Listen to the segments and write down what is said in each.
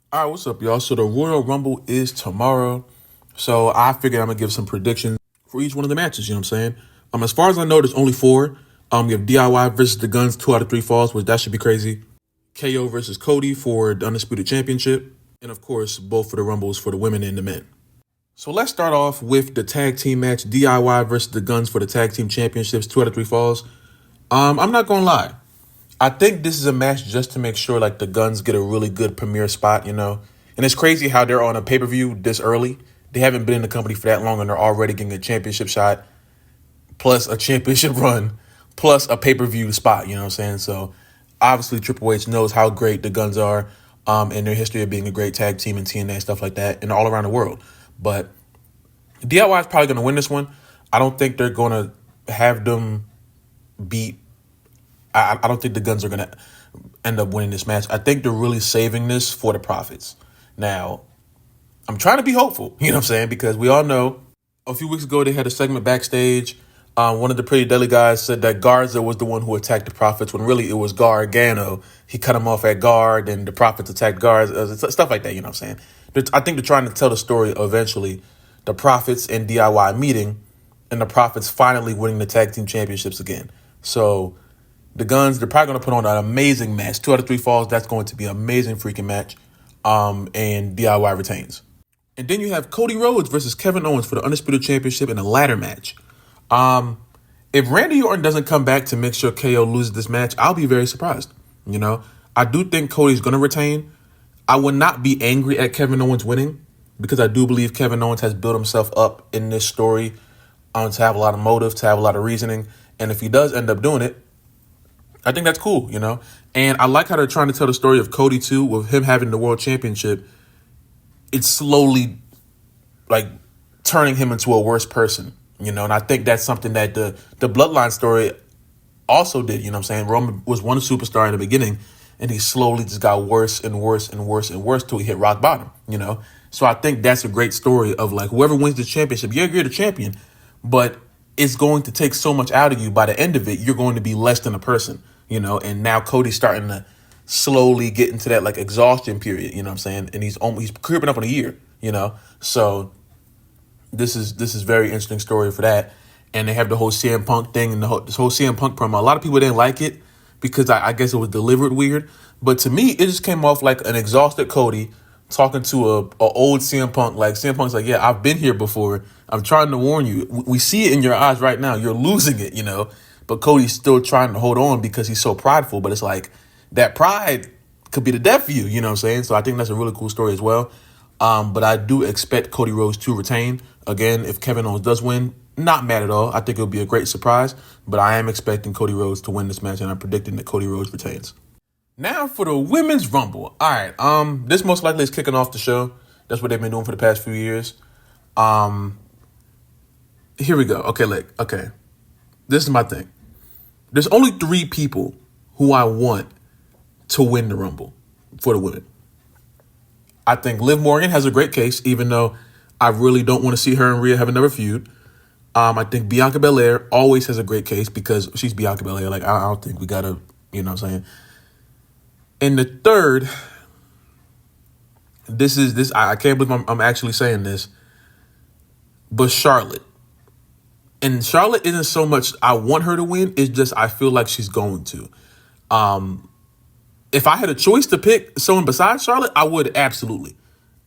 All right, what's up, y'all? So the Royal Rumble is tomorrow. So I figured I'm gonna give some predictions for each one of the matches. You know what I'm saying? As far as I know, there's only four. You have DIY versus the Guns, 2 out of 3 falls, which that should be crazy. KO versus Cody for the Undisputed Championship, and of course, both for the Rumbles for the women and the men. So let's start off with the tag team match: DIY versus the Guns for the tag team championships, 2 out of 3 falls. I'm not gonna lie. I think this is a match just to make sure like the Guns get a really good premiere spot, you know. And it's crazy how they're on a pay-per-view this early. They haven't been in the company for that long and they're already getting a championship shot, plus a championship run, plus a pay-per-view spot, you know what I'm saying? So obviously Triple H knows how great the Guns are, and their history of being a great tag team in TNA and stuff like that, and all around the world. But DIY is probably gonna win this one. I don't think they're gonna have them beat I don't think the Guns are going to end up winning this match. I think they're really saving this for the Profits. Now, I'm trying to be hopeful, you know what I'm saying? Because we all know a few weeks ago they had a segment backstage. One of the Pretty Deadly guys said that Garza was the one who attacked the Profits when really it was Gargano. He cut him off at guard and the Profits attacked Garza, stuff like that, you know what I'm saying? I think they're trying to tell the story of eventually the Profits and DIY meeting and the Profits finally winning the tag team championships again. So the Guns, they're probably going to put on an amazing match. 2 out of 3 falls, that's going to be an amazing freaking match. And DIY retains. And then you have Cody Rhodes versus Kevin Owens for the Undisputed Championship in a ladder match. If Randy Orton doesn't come back to make sure KO loses this match, I'll be very surprised. You know, I do think Cody's going to retain. I would not be angry at Kevin Owens winning because I do believe Kevin Owens has built himself up in this story to have a lot of motive, to have a lot of reasoning. And if he does end up doing it, I think that's cool, you know? And I like how they're trying to tell the story of Cody, too, with him having the world championship. It's slowly, like, turning him into a worse person, you know? And I think that's something that the Bloodline story also did, you know what I'm saying? Roman was one superstar in the beginning, and he slowly just got worse and worse and worse and worse till he hit rock bottom, you know? So I think that's a great story of, like, whoever wins the championship, yeah, you're the champion, but it's going to take so much out of you. By the end of it, you're going to be less than a person, you know? And now Cody's starting to slowly get into that, like, exhaustion period, you know what I'm saying? And he's creeping up on a year, you know? So this is very interesting story for that. And they have the whole CM Punk thing and this whole CM Punk promo. A lot of people didn't like it because I guess it was delivered weird. But to me, it just came off like an exhausted Cody talking to a old CM Punk. Like, CM Punk's like, yeah, I've been here before. I'm trying to warn you. We see it in your eyes right now. You're losing it, you know. But Cody's still trying to hold on because he's so prideful. But it's like that pride could be the death for you, you know what I'm saying? So I think that's a really cool story as well. But I do expect Cody Rhodes to retain. Again, if Kevin Owens does win, not mad at all. I think it'll be a great surprise. But I am expecting Cody Rhodes to win this match, and I'm predicting that Cody Rhodes retains. Now for the Women's Rumble. All right, this most likely is kicking off the show. That's what they've been doing for the past few years. Here we go. Okay. This is my thing. There's only 3 people who I want to win the Rumble for the women. I think Liv Morgan has a great case, even though I really don't want to see her and Rhea have another feud. I think Bianca Belair always has a great case because she's Bianca Belair. Like, I don't think we got to, you know what I'm saying? And the third, I can't believe I'm actually saying this, but Charlotte. And Charlotte isn't so much I want her to win, it's just I feel like she's going to. If I had a choice to pick someone besides Charlotte, I would absolutely.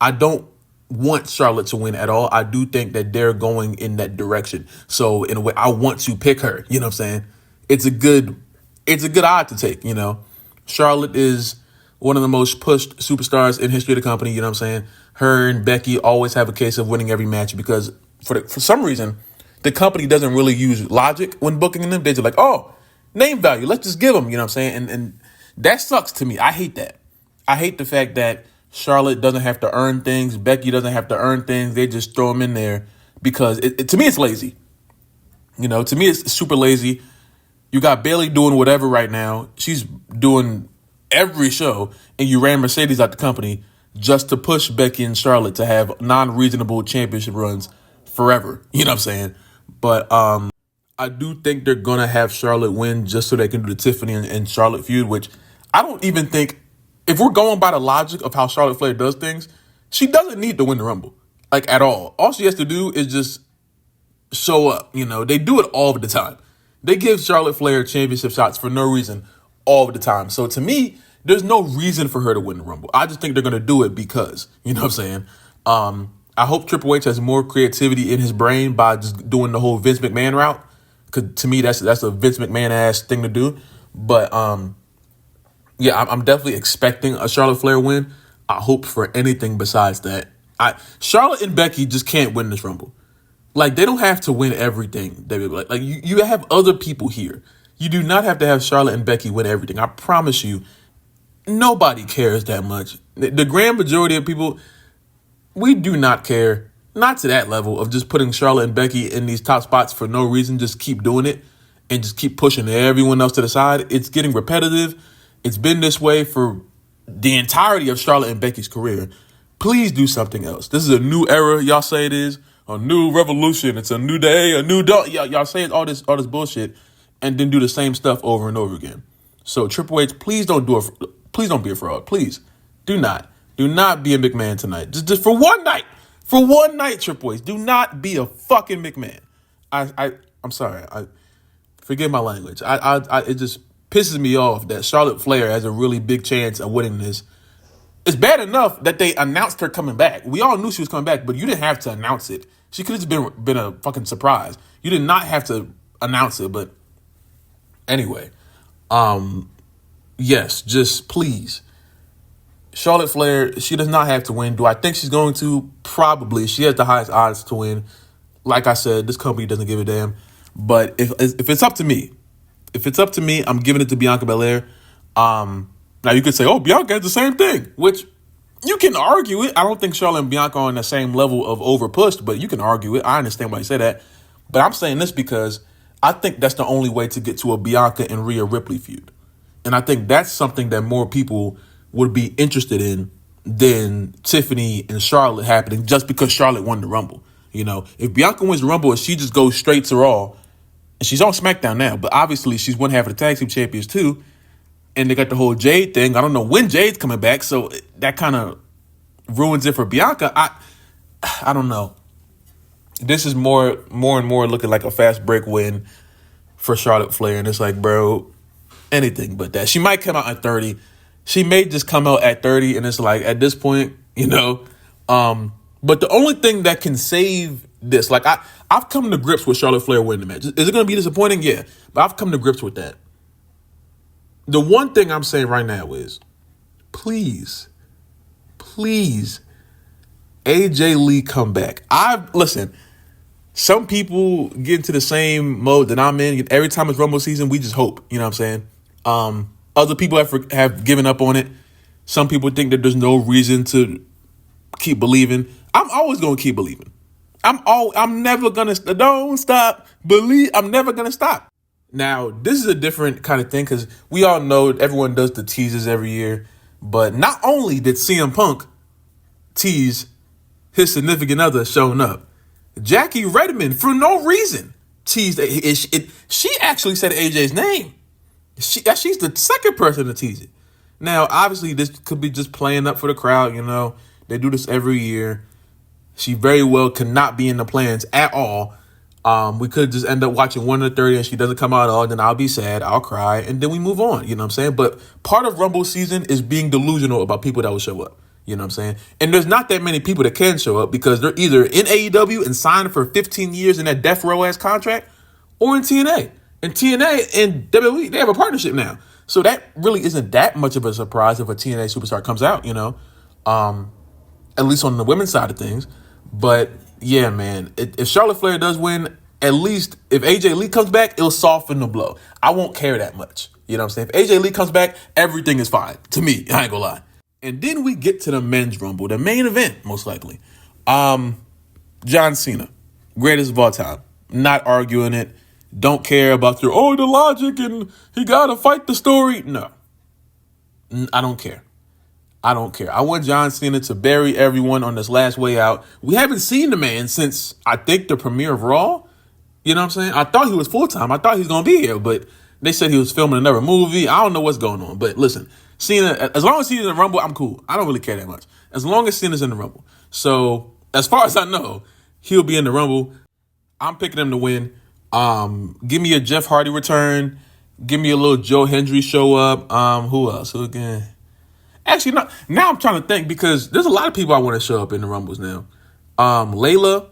I don't want Charlotte to win at all. I do think that they're going in that direction. So in a way, I want to pick her. You know what I'm saying? It's a good odd to take, you know. Charlotte is one of the most pushed superstars in history of the company, you know what I'm saying? Her and Becky always have a case of winning every match because for some reason, the company doesn't really use logic when booking them. They're just like, oh, name value, let's just give them, you know what I'm saying? And that sucks to me. I hate that. I hate the fact that Charlotte doesn't have to earn things. Becky doesn't have to earn things. They just throw them in there because to me, it's lazy. You know, to me, it's super lazy. You got Bayley doing whatever right now. She's doing every show, and you ran Mercedes out the company just to push Becky and Charlotte to have non-reasonable championship runs forever. You know what I'm saying? But I do think they're going to have Charlotte win just so they can do the Tiffany and Charlotte feud, which I don't even think if we're going by the logic of how Charlotte Flair does things, she doesn't need to win the Rumble, like at all. All she has to do is just show up. They do it all the time. They give Charlotte Flair championship shots for no reason all the time. So to me, there's no reason for her to win the Rumble. I just think they're going to do it because, you know what I'm saying? I hope Triple H has more creativity in his brain by just doing the whole Vince McMahon route. Because to me, that's a Vince McMahon-ass thing to do. But, yeah, I'm definitely expecting a Charlotte Flair win. I hope for anything besides that. Charlotte and Becky just can't win this Rumble. Like, they don't have to win everything. Like you have other people here. You do not have to have Charlotte and Becky win everything. I promise you, nobody cares that much. The grand majority of people, we do not care. Not to that level of just putting Charlotte and Becky in these top spots for no reason. Just keep doing it and just keep pushing everyone else to the side. It's getting repetitive. It's been this way for the entirety of Charlotte and Becky's career. Please do something else. This is a new era. Y'all say it is a new revolution. It's a new day, a new dawn. Y'all say all this bullshit, and then do the same stuff over and over again. So Triple H, please don't do it. Please don't be a fraud. Please do not be a McMahon tonight. Just for one night. For one night, Triple H. Do not be a fucking McMahon. I'm sorry. Forgive my language. It just pisses me off that Charlotte Flair has a really big chance of winning this. It's bad enough that they announced her coming back. We all knew she was coming back, but you didn't have to announce it. She could have just been a fucking surprise. You did not have to announce it, but anyway. Yes, just please. Charlotte Flair, she does not have to win. Do I think she's going to? Probably. She has the highest odds to win. Like I said, this company doesn't give a damn. But if it's up to me, I'm giving it to Bianca Belair. Now you could say, oh, Bianca has the same thing, which you can argue it. I don't think Charlotte and Bianca are on the same level of overpushed, but you can argue it. I understand why you say that. But I'm saying this because I think that's the only way to get to a Bianca and Rhea Ripley feud. And I think that's something that more people would be interested in than Tiffany and Charlotte happening just because Charlotte won the Rumble. If Bianca wins the Rumble, she just goes straight to Raw, and she's on SmackDown now, but obviously she's one half of the tag team champions too, and they got the whole Jade thing. I don't know when Jade's coming back, so that kind of ruins it for Bianca. I don't know. This is more and more looking like a fast break win for Charlotte Flair, and it's like, bro, anything but that. She might come out at 30. She may just come out at 30, and it's like, at this point, but the only thing that can save this, like I've come to grips with Charlotte Flair winning the match. Is it going to be disappointing? Yeah, but I've come to grips with that. The one thing I'm saying right now is, please, AJ Lee come back. Listen, some people get into the same mode that I'm in. Every time it's Rumble season, we just hope. You know what I'm saying? Other people have given up on it. Some people think that there's no reason to keep believing. I'm always going to keep believing. I'm never going to, don't stop, believe. I'm never going to stop. Now, this is a different kind of thing because we all know everyone does the teases every year. But not only did CM Punk tease his significant other showing up, Jackie Redmond, for no reason, teased it. She actually said AJ's name. She's the second person to tease it. Now, obviously, this could be just playing up for the crowd. They do this every year. She very well could not be in the plans at all. We could just end up watching 1 to 30 and she doesn't come out at all. Then I'll be sad. I'll cry. And then we move on. You know what I'm saying? But part of Rumble season is being delusional about people that will show up. You know what I'm saying? And there's not that many people that can show up because they're either in AEW and signed for 15 years in that death row ass contract or in TNA. And TNA and WWE, they have a partnership now. So that really isn't that much of a surprise if a TNA superstar comes out, at least on the women's side of things. But yeah, man, if Charlotte Flair does win, at least if AJ Lee comes back, it'll soften the blow. I won't care that much. You know what I'm saying? If AJ Lee comes back, everything is fine. To me, I ain't gonna lie. And then we get to the men's Rumble, the main event, most likely. John Cena, greatest of all time. Not arguing it. Don't care about the logic and he got to fight the story. No, I don't care. I want John Cena to bury everyone on this last way out. We haven't seen the man since, I think, the premiere of Raw. You know what I'm saying? I thought he was full-time. I thought he was going to be here, but They said he was filming another movie. I don't know what's going on. But listen, Cena, as long as he's in the Rumble, I'm cool. I don't really care that much. As long as Cena's in the Rumble. So, as far as I know, he'll be in the Rumble. I'm picking him to win. Give me a Jeff Hardy return. Give me a little Joe Hendry show up. Who else? Who again? Actually, no, now I'm trying to think because there's a lot of people I want to show up in the Rumbles now. Layla,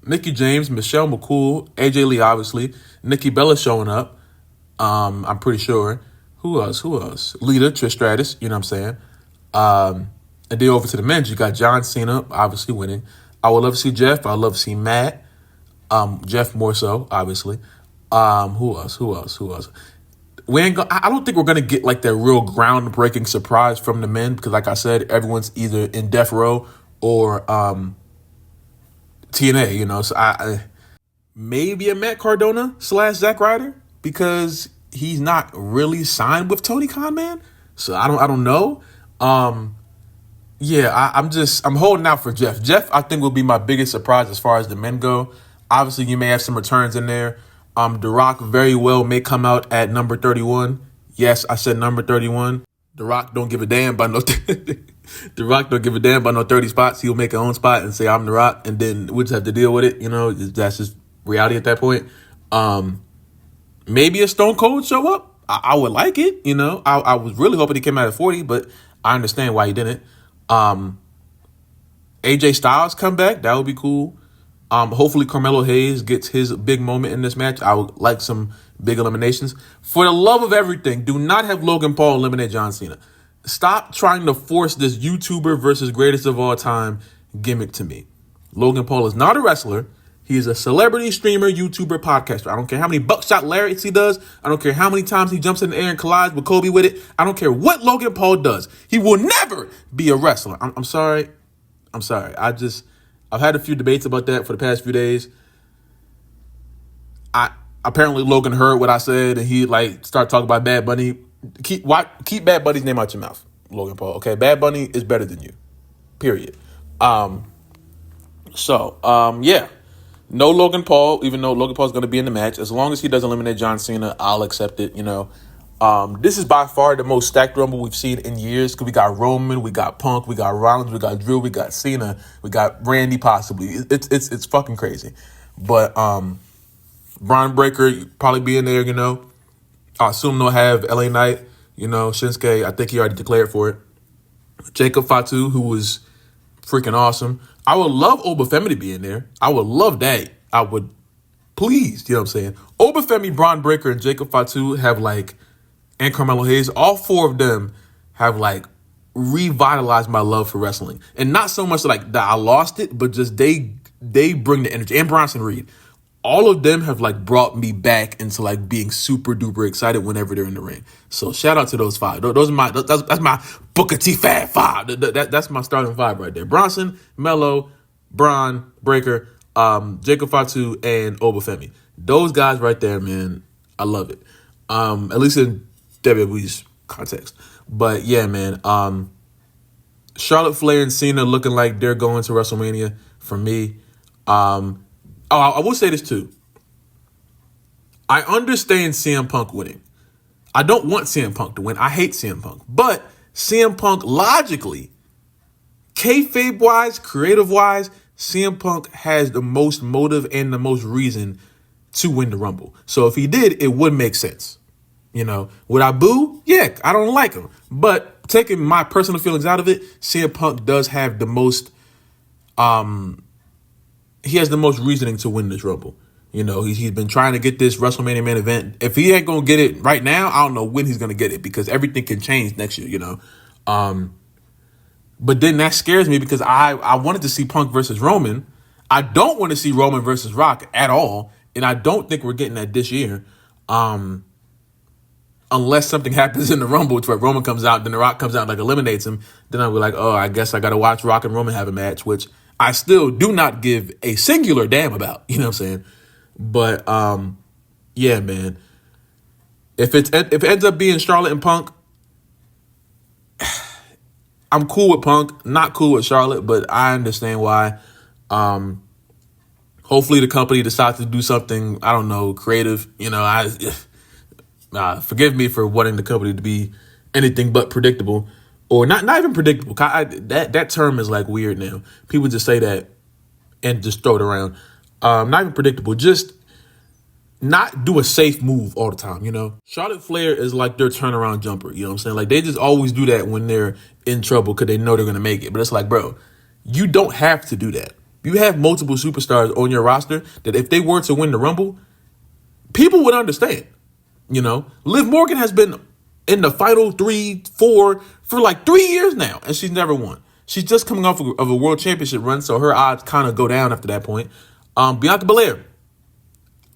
Mickey James, Michelle McCool, AJ Lee, obviously. Nikki Bella showing up. I'm pretty sure. Who else? Lita, Trish Stratus, you know what I'm saying? And then over to the men's, you got John Cena, obviously winning. I would love to see Jeff. I would love to see Matt. Jeff more so, obviously. Who else? I don't think we're gonna get like that real groundbreaking surprise from the men because, like I said, everyone's either in Death Row or TNA. You know, so I maybe a Matt Cardona / Zack Ryder because he's not really signed with Tony Khan, man. So I don't know. Yeah, I'm holding out for Jeff. Jeff, I think, will be my biggest surprise as far as the men go. Obviously, you may have some returns in there. The Rock very well may come out at number 31. Yes, I said number 31. The Rock don't give a damn about no. The Rock don't give a damn about no 30 spots. He'll make his own spot and say I'm The Rock, and then we just have to deal with it. You know, that's just reality at that point. Maybe a Stone Cold show up. I would like it. You know, I was really hoping he came out at 40, but I understand why he didn't. AJ Styles come back. That would be cool. Hopefully Carmelo Hayes gets his big moment in this match. I would like some big eliminations. For the love of everything, do not have Logan Paul eliminate John Cena. Stop trying to force this YouTuber versus greatest of all time gimmick to me. Logan Paul is not a wrestler. He is a celebrity streamer, YouTuber, podcaster. I don't care how many buckshot lariats he does. I don't care how many times he jumps in the air and collides with Kobe with it. I don't care what Logan Paul does. He will never be a wrestler. I'm sorry. I've had a few debates about that for the past few days. Apparently Logan heard what I said and he started talking about Bad Bunny. Keep Bad Bunny's name out your mouth, Logan Paul. Okay, Bad Bunny is better than you. Period. Yeah. No Logan Paul, even though Logan Paul's going to be in the match. As long as he doesn't eliminate John Cena, I'll accept it. You know, this is by far the most stacked Rumble we've seen in years. Cause we got Roman, we got Punk, we got Rollins, we got Drew, we got Cena, we got Randy possibly. It's fucking crazy. But Braun Breaker probably be in there. You know, I assume they'll have LA Knight. You know, Shinsuke. I think he already declared for it. Jacob Fatu, who was freaking awesome. I would love Obafemi to be in there. I would love that. I would, please, you know what I'm saying? Obafemi, Braun Breaker, and Jacob Fatu have and Carmelo Hayes, all four of them have revitalized my love for wrestling. And not so much that I lost it, but just they bring the energy. And Bronson Reed. All of them have brought me back into being super duper excited whenever they're in the ring. So shout out to those five. Those are that's my Booker T Fab five. That's my starting five right there. Bronson, Melo, Braun, Breaker, Jacob Fatu, and Obafemi. Those guys right there, man, I love it. At least in WWE's context. But yeah, man. Charlotte Flair and Cena looking like they're going to WrestleMania for me. I will say this too. I understand CM Punk winning. I don't want CM Punk to win. I hate CM Punk. But CM Punk logically, kayfabe-wise, creative-wise, CM Punk has the most motive and the most reason to win the Rumble. So if he did, it would make sense. You know, would I boo? Yeah, I don't like him. But taking my personal feelings out of it, CM Punk does have the most... he has the most reasoning to win this Rumble. You know, he's been trying to get this WrestleMania main event. If he ain't going to get it right now, I don't know when he's going to get it because everything can change next year, you know. But then that scares me because I wanted to see Punk versus Roman. I don't want to see Roman versus Rock at all. And I don't think we're getting that this year. Unless something happens in the Rumble where Roman comes out, then The Rock comes out and eliminates him. Then I'll be like, oh, I guess I got to watch Rock and Roman have a match, which I still do not give a singular damn about. You know what I'm saying? But, yeah, man. If it ends up being Charlotte and Punk, I'm cool with Punk, not cool with Charlotte, but I understand why. Hopefully the company decides to do something, I don't know, creative. You know, Forgive me for wanting the company to be anything but predictable, or not even predictable. That term is like weird now. People just say that and just throw it around. Not even predictable. Just not do a safe move all the time, Charlotte Flair is like their turnaround jumper, you know what I'm saying? Like, they just always do that when they're in trouble because they know they're going to make it. But it's like, bro, you don't have to do that. You have multiple superstars on your roster that if they were to win the Rumble, people would understand, Liv Morgan has been in the final 3-4 for like 3 years now, and she's never won. She's just coming off of a world championship run, so her odds kind of go down after that point. Bianca Belair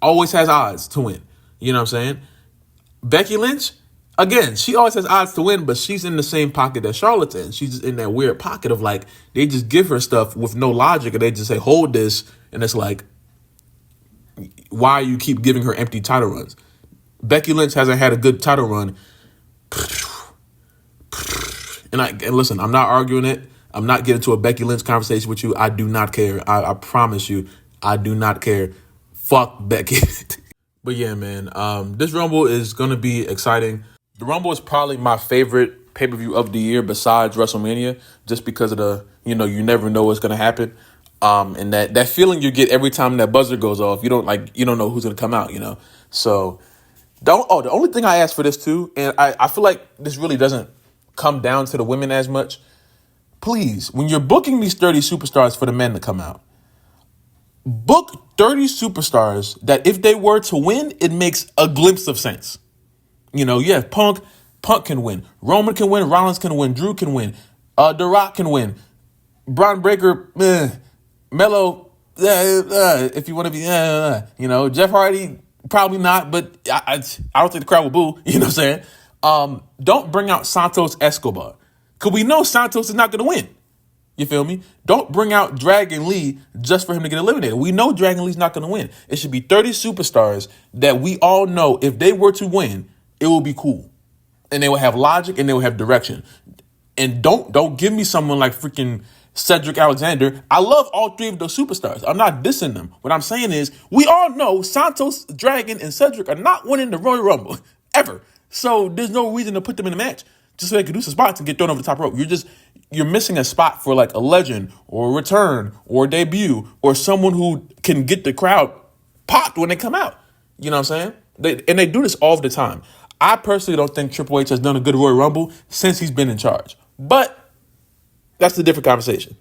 always has odds to win. You know what I'm saying? Becky Lynch, again, she always has odds to win, but she's in the same pocket that Charlotte's in. She's just in that weird pocket of like, they just give her stuff with no logic, and they just say, hold this, and it's like, why you keep giving her empty title runs? Becky Lynch hasn't had a good title run. And listen, I'm not arguing it. I'm not getting to a Becky Lynch conversation with you. I do not care. I promise you, I do not care. Fuck Becky. But yeah, man, this Rumble is going to be exciting. The Rumble is probably my favorite pay-per-view of the year besides WrestleMania, just because of the, you never know what's going to happen. And that feeling you get every time that buzzer goes off, you don't know who's going to come out, So the only thing I ask for this too, and I feel like this really doesn't come down to the women as much. Please, when you're booking these 30 superstars for the men to come out, book 30 superstars that if they were to win, it makes a glimpse of sense. Yeah, Punk can win. Roman can win. Rollins can win. Drew can win. The Rock can win. Braun Breaker, Melo, if you want to be, Jeff Hardy, probably not, but I don't think the crowd will boo. You know what I'm saying? Don't bring out Santos Escobar, because we know Santos is not going to win. You feel me? Don't bring out Dragon Lee just for him to get eliminated. We know Dragon Lee's not going to win. It should be 30 superstars that we all know if they were to win, it will be cool. And they will have logic and they will have direction. And don't give me someone like freaking Cedric Alexander. I love all three of those superstars. I'm not dissing them. What I'm saying is we all know Santos, Dragon, and Cedric are not winning the Royal Rumble ever. So there's no reason to put them in a match just so they can do some spots and get thrown over the top rope. You're missing a spot for like a legend or a return or a debut or someone who can get the crowd popped when they come out. You know what I'm saying? They do this all the time. I personally don't think Triple H has done a good Royal Rumble since he's been in charge. But that's a different conversation.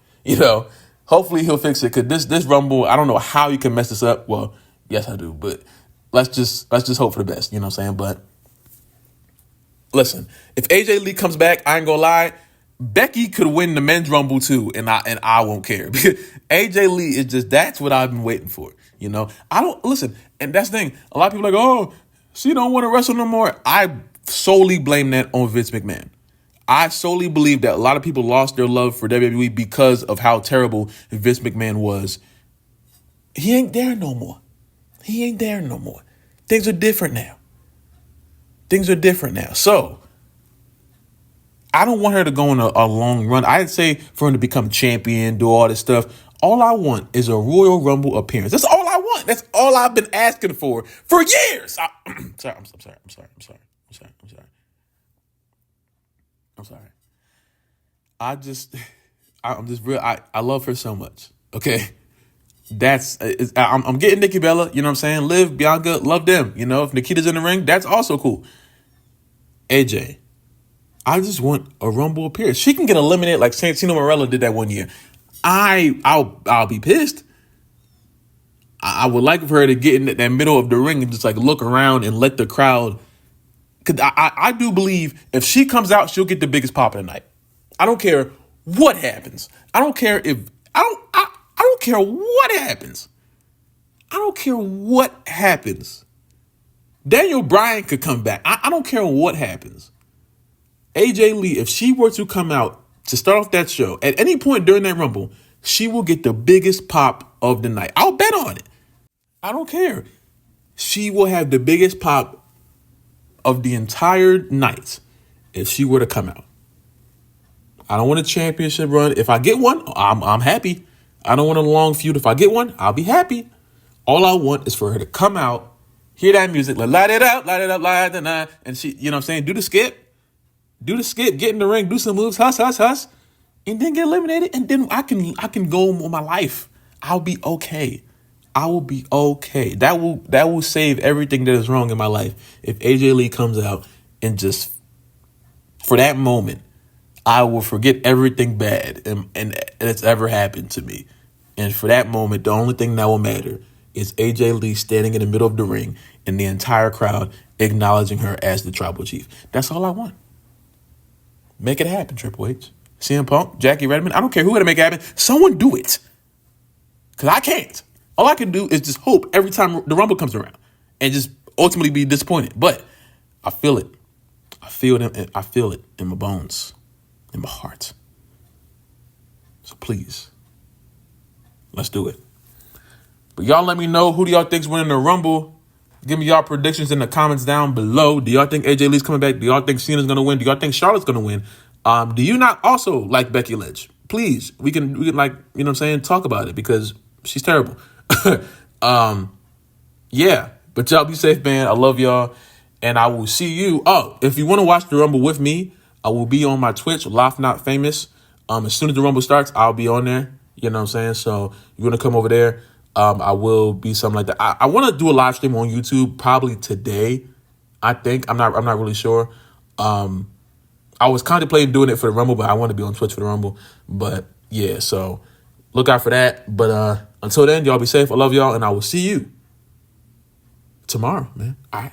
Hopefully he'll fix it, because this Rumble, I don't know how you can mess this up. Well, yes, I do. But let's just hope for the best. You know what I'm saying? But listen, if AJ Lee comes back, I ain't gonna lie, Becky could win the men's Rumble too, and I won't care. Because AJ Lee is that's what I've been waiting for. I don't listen, and that's the thing. A lot of people are like, oh, she don't want to wrestle no more. I solely blame that on Vince McMahon. I solely believe that a lot of people lost their love for WWE because of how terrible Vince McMahon was. He ain't there no more. Things are different now. So I don't want her to go on a long run. I'd say for him to become champion, do all this stuff. All I want is a Royal Rumble appearance. That's all I want. That's all I've been asking for years. I'm sorry. I'm just real. I love her so much. Okay. I'm getting Nikki Bella, you know what I'm saying? Liv, Bianca, love them. If Nikita's in the ring, that's also cool. AJ, I just want a Rumble appearance. She can get eliminated like Santino Marella did that one year. I'll be pissed. I would like for her to get in that middle of the ring and just like look around and let the crowd. Cause I do believe if she comes out, she'll get the biggest pop of the night. I don't care what happens. I don't care what happens. I don't care what happens. Daniel Bryan could come back. I don't care what happens. AJ Lee, if she were to come out to start off that show at any point during that Rumble, she will get the biggest pop of the night. I'll bet on it. I don't care. She will have the biggest pop of the entire night if she were to come out. I don't want a championship run. If I get one, I'm happy. I don't want a long feud. If I get one, I'll be happy. All I want is for her to come out Hear that music, like, light it up, light it up, light the night. And she, you know what I'm saying? Do the skip, get in the ring, do some moves, huss, and then get eliminated. And then I can go on my life. I'll be okay. I will be okay. That will save everything that is wrong in my life. If AJ Lee comes out and just for that moment, I will forget everything bad and that's ever happened to me. And for that moment, the only thing that will matter is AJ Lee standing in the middle of the ring and the entire crowd acknowledging her as the tribal chief. That's all I want. Make it happen, Triple H. CM Punk, Jackie Redmond, I don't care who had to make it happen. Someone do it. Because I can't. All I can do is just hope every time the Rumble comes around and just ultimately be disappointed. But I feel it. I feel it in my bones, in my heart. So please, let's do it. But y'all let me know, who do y'all think's winning the Rumble? Give me y'all predictions in the comments down below. Do y'all think AJ Lee's coming back? Do y'all think Cena's going to win? Do y'all think Charlotte's going to win? Do you not also like Becky Lynch? Please, we can like, you know what I'm saying, talk about it because she's terrible. Yeah, but y'all be safe, man. I love y'all. And I will see you. Oh, if you want to watch the Rumble with me, I will be on my Twitch, Laugh Not Famous. As soon as the Rumble starts, I'll be on there. You know what I'm saying? So you want to come over there? I will be something like that. I want to do a live stream on YouTube probably today. I think I'm not really sure. I was contemplating doing it for the Rumble, but I want to be on Twitch for the Rumble. But yeah, so look out for that. But until then, y'all be safe. I love y'all, and I will see you tomorrow, man. All right.